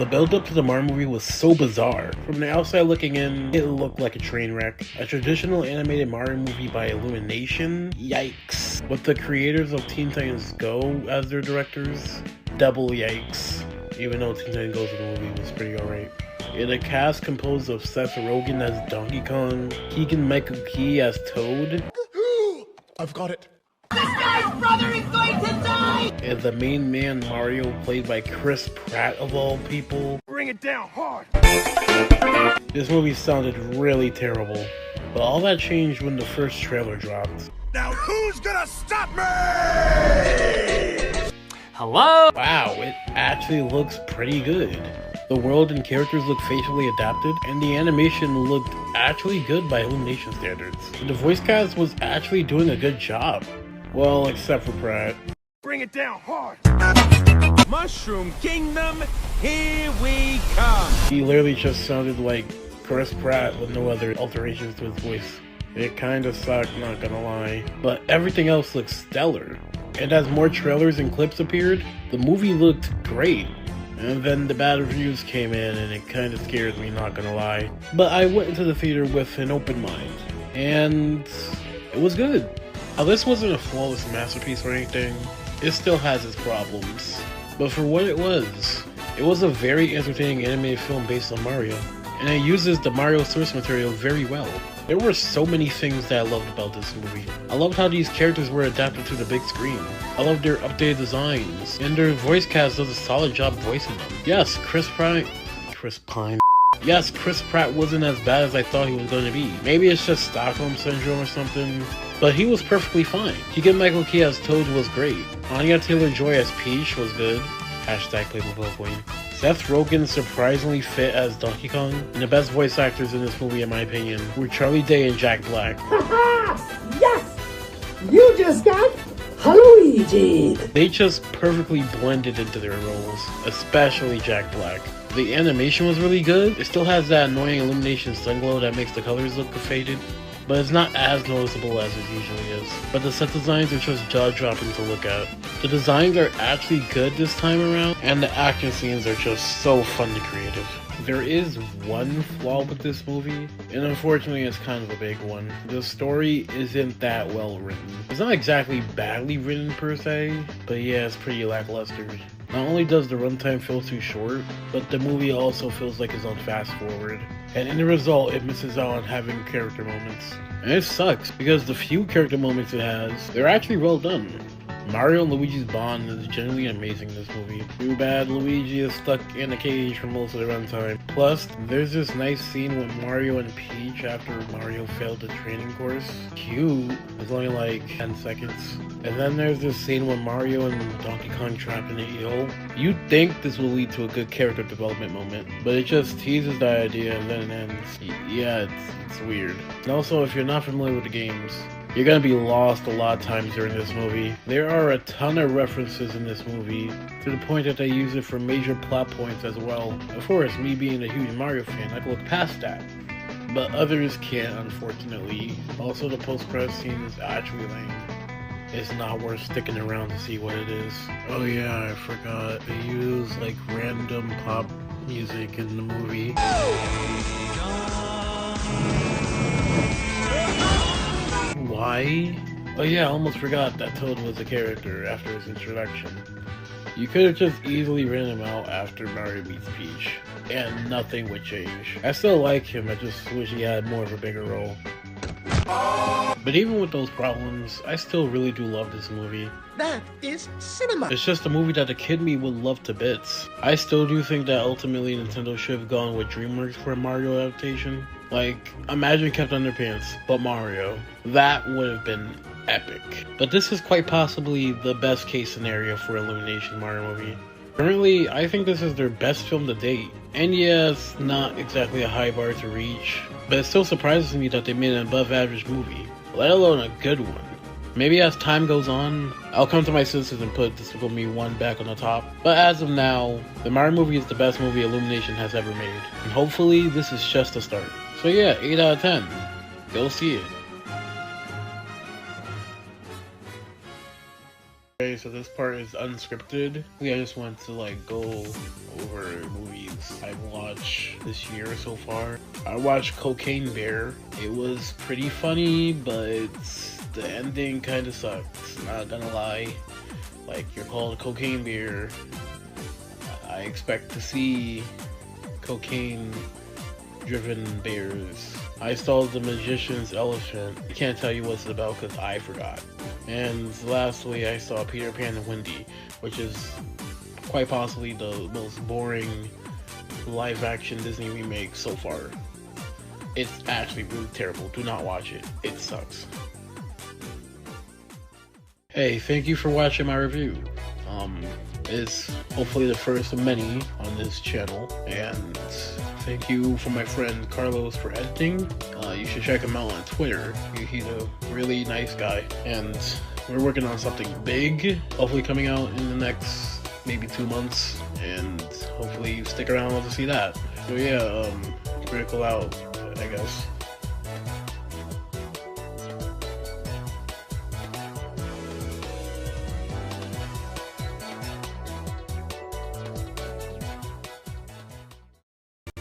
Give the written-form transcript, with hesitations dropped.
The build-up to the Mario movie was so bizarre. From the outside looking in, it looked like a train wreck. A traditional animated Mario movie by Illumination? Yikes. With the creators of Teen Titans Go as their directors? Double yikes. Even though Teen Titans Go the movie was pretty alright. In a cast composed of Seth Rogen as Donkey Kong, Keegan-Michael Key as Toad. I've got it. This guy's brother is going to die! And the main man Mario, played by Chris Pratt of all people. Bring it down hard. This movie sounded really terrible, but all that changed when the first trailer dropped. Now who's gonna stop me? Hello? Wow, it actually looks pretty good. The world and characters look facially adapted, and the animation looked actually good by Illumination standards. The voice cast was actually doing a good job. Well, except for Pratt. Bring it down hard. Mushroom Kingdom, here we come. He literally just sounded like Chris Pratt with no other alterations to his voice. It kinda sucked, not gonna lie. But everything else looks stellar. And as more trailers and clips appeared, the movie looked great. And then the bad reviews came in and it kinda scared me, not gonna lie. But I went into the theater with an open mind. And it was good. Now this wasn't a flawless masterpiece or anything. It still has its problems. But for what it was a very entertaining animated film based on Mario. And it uses the Mario source material very well. There were so many things that I loved about this movie. I loved how these characters were adapted to the big screen. I loved their updated designs, and their voice cast does a solid job voicing them. Yes, Chris Pratt wasn't as bad as I thought he was going to be. Maybe it's just Stockholm Syndrome or something, but he was perfectly fine. Keegan-Michael Key as Toad was great. Anya Taylor-Joy as Peach was good. Hashtag Playboy Queen. Seth Rogen surprisingly fit as Donkey Kong, and the best voice actors in this movie in my opinion were Charlie Day and Jack Black. Yes! You just got Luigi! They just perfectly blended into their roles, especially Jack Black. The animation was really good. It still has that annoying Illumination sun glow that makes the colors look faded, but it's not as noticeable as it usually is. But the set designs are just jaw-dropping to look at. The designs are actually good this time around, and the action scenes are just so fun and creative. There is one flaw with this movie, and unfortunately it's kind of a big one. The story isn't that well written. It's not exactly badly written per se, but yeah, it's pretty lackluster. Not only does the runtime feel too short, but the movie also feels like it's on fast forward. And in the result, it misses out on having character moments. And it sucks, because the few character moments it has, they're actually well done. Mario and Luigi's bond is genuinely amazing in this movie. Too bad Luigi is stuck in a cage for most of the runtime. Plus, there's this nice scene with Mario and Peach after Mario failed the training course. Cute. It's only like 10 seconds. And then there's this scene with Mario and Donkey Kong trapped in a hill. You'd think this will lead to a good character development moment, but it just teases the idea and then it ends. Yeah, it's weird. And also, if you're not familiar with the games, you're gonna be lost a lot of times during this movie. There are a ton of references in this movie, to the point that they use it for major plot points as well. Of course, me being a huge Mario fan, I can look past that. But others can't, unfortunately. Also, the post-credits scene is actually lame. It's not worth sticking around to see what it is. Oh yeah, I forgot. They use like random pop music in the movie. Why? Oh yeah, I almost forgot that Toad was a character after his introduction. You could have just easily written him out after Mario meets Peach, and nothing would change. I still like him, I just wish he had more of a bigger role. But even with those problems, I still really do love this movie. That is cinema! It's just a movie that the kid me would love to bits. I still do think that ultimately Nintendo should have gone with DreamWorks for a Mario adaptation. Like, imagine Captain Underpants, but Mario. That would have been epic. But this is quite possibly the best case scenario for Illumination Mario movie. Currently, I think this is their best film to date. And yeah, it's not exactly a high bar to reach, but it still surprises me that they made an above average movie, let alone a good one. Maybe as time goes on, I'll come to my senses and put Despicable Me 1 back on the top. But as of now, the Mario movie is the best movie Illumination has ever made. And hopefully this is just a start. So yeah, 8 out of 10. Go see it. Okay, so this part is unscripted. I just want to like go over movies things I've watched this year so far. I watched Cocaine Bear. It was pretty funny, but the ending kind of sucks, not gonna lie. Like, you're called Cocaine Bear. I expect to see cocaine-driven bears. I saw The Magician's Elephant. I can't tell you what it's about because I forgot. And lastly, I saw Peter Pan and Wendy, which is quite possibly the most boring live-action Disney remake so far. It's actually really terrible. Do not watch it. It sucks. Hey, thank you for watching my review. It's hopefully the first of many on this channel, and thank you for my friend Carlos for editing. You should check him out on Twitter. He's a really nice guy, and we're working on something big, hopefully coming out in the next maybe 2 months, and hopefully you stick around to see that. So yeah, Critical out, I guess.